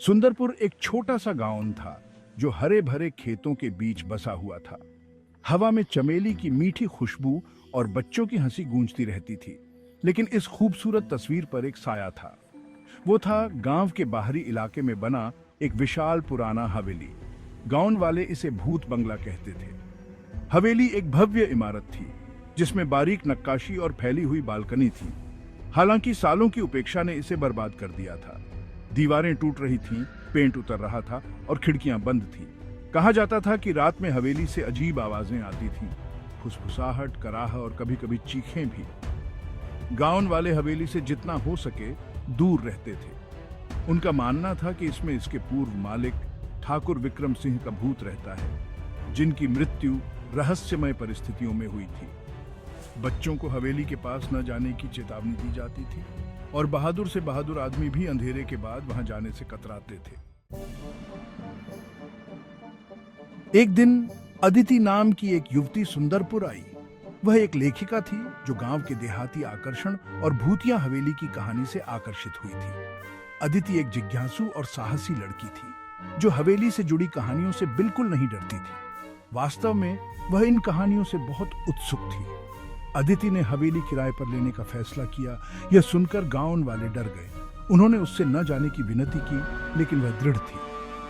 सुंदरपुर एक छोटा सा गांव था जो हरे भरे खेतों के बीच बसा हुआ था। हवा में चमेली की मीठी खुशबू और बच्चों की हंसी गूंजती रहती थी। लेकिन इस खूबसूरत तस्वीर पर एक साया था। वो था गांव के बाहरी इलाके में बना एक विशाल पुराना हवेली। गांव वाले इसे भूत बंगला कहते थे। हवेली एक भव्य इमारत थी जिसमें बारीक नक्काशी और फैली हुई बालकनी थी। हालांकि सालों की उपेक्षा ने इसे बर्बाद कर दिया था। दीवारें टूट रही थीं, पेंट उतर रहा था और खिड़कियां बंद थीं। कहा जाता था कि रात में हवेली से अजीब आवाजें आती थीं, फुसफुसाहट, कराह और कभी-कभी चीखें भी। गांव वाले हवेली से जितना हो सके दूर रहते थे। उनका मानना था कि इसमें इसके पूर्व मालिक ठाकुर विक्रम सिंह का भूत रहता है, जिनकी मृत्यु रहस्यमय परिस्थितियों में हुई थी। बच्चों को हवेली के पास न जाने की चेतावनी दी जाती थी और बहादुर से बहादुर आदमी भी अंधेरे के बाद वहां जाने से कतराते थे। एक दिन अदिति नाम की एक युवती सुंदरपुर आई। वह एक लेखिका थी जो गांव के देहाती आकर्षण और भूतिया हवेली की कहानी से आकर्षित हुई थी। अदिति एक जिज्ञासु और साहसी लड़की थी जो हवेली से जुड़ी कहानियों से बिल्कुल नहीं डरती थी। वास्तव में वह इन कहानियों से बहुत उत्सुक थी। अदिति ने हवेली किराए पर लेने का फैसला किया। यह सुनकर गांव वाले डर गए। उन्होंने उससे न जाने की विनती की, लेकिन वह दृढ़ थी।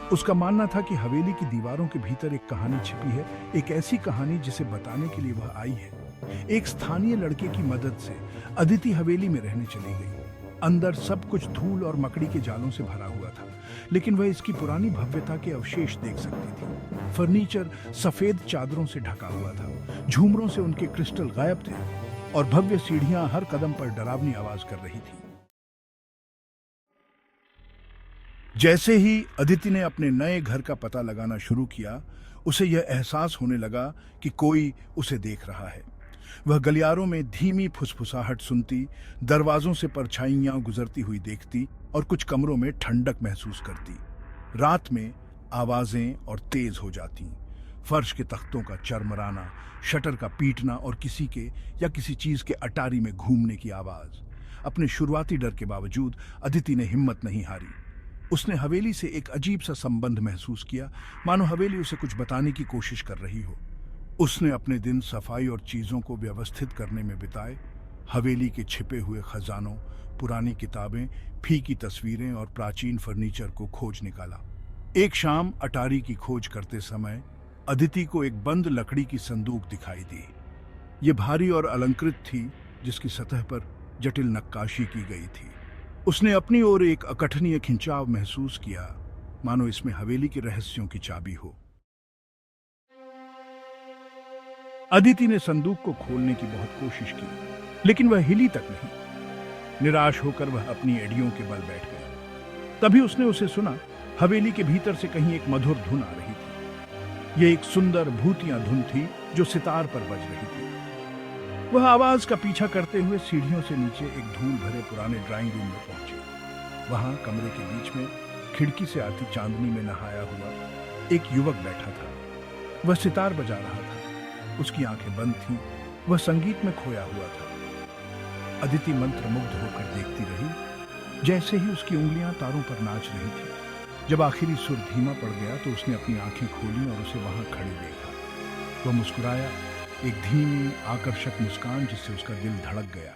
उसका मानना था कि हवेली की दीवारों के भीतर एक कहानी छिपी है, एक ऐसी कहानी जिसे बताने के लिए वह आई है। एक स्थानीय लड़के की मदद से अदिति हवेली में रहने चली गई। अंदर सब कुछ धूल और मकड़ी के जालों से भरा हुआ था, लेकिन वह इसकी पुरानी भव्यता के अवशेष देख सकती थी। फर्नीचर सफेद चादरों से ढका हुआ था, झूमरों से उनके क्रिस्टल गायब थे और भव्य सीढ़ियां हर कदम पर डरावनी आवाज कर रही थी। जैसे ही अदिति ने अपने नए घर का पता लगाना शुरू किया, उसे यह एहसास होने लगा कि कोई उसे देख रहा है। वह गलियारों में धीमी फुसफुसाहट सुनती, दरवाजों से परछाइयां गुजरती हुई देखती और कुछ कमरों में ठंडक महसूस करती। रात में आवाजें और तेज हो जाती। फर्श के तख्तों का चरमराना, शटर का पीटना और किसी के या किसी चीज के अटारी में घूमने की आवाज। अपने शुरुआती डर के बावजूद अदिति ने हिम्मत नहीं हारी। उसने हवेली से एक अजीब सा संबंध महसूस किया, मानो हवेली उसे कुछ बताने की कोशिश कर रही हो। उसने अपने दिन सफाई और चीजों को व्यवस्थित करने में बिताए। हवेली के छिपे हुए खजानों, पुरानी किताबें, फीकी तस्वीरें और प्राचीन फर्नीचर को खोज निकाला। एक शाम अटारी की खोज करते समय अदिति को एक बंद लकड़ी की संदूक दिखाई दी। ये भारी और अलंकृत थी, जिसकी सतह पर जटिल नक्काशी की गई थी। उसने अपनी ओर एक अकठनीय खिंचाव महसूस किया, मानो इसमें हवेली के रहस्यों की चाबी हो। अदिति ने संदूक को खोलने की बहुत कोशिश की, लेकिन वह हिली तक नहीं। निराश होकर वह अपनी एड़ियों के बल बैठ गया। तभी उसने उसे सुना। हवेली के भीतर से कहीं एक मधुर धुन आ रही थी। यह एक सुंदर भूतिया धुन थी जो सितार पर बज रही थी। वह आवाज का पीछा करते हुए सीढ़ियों से नीचे एक धूल भरे पुराने ड्राइंग रूम में पहुंचे। वहां कमरे के बीच में खिड़की से आती चांदनी में नहाया हुआ एक युवक बैठा था। वह सितार बजा रहा था। उसकी आंखें बंद थीं। वह संगीत में खोया हुआ था। अदिति मंत्रमुग्ध होकर देखती रही, जैसे ही उसकी उंगलियां तारों पर नाच रही थी। जब आखिरी सुर धीमा पड़ गया तो उसने अपनी आंखें खोली और उसे वहां खड़े देखा। वह मुस्कुराया, एक धीमी आकर्षक मुस्कान जिससे उसका दिल धड़क गया।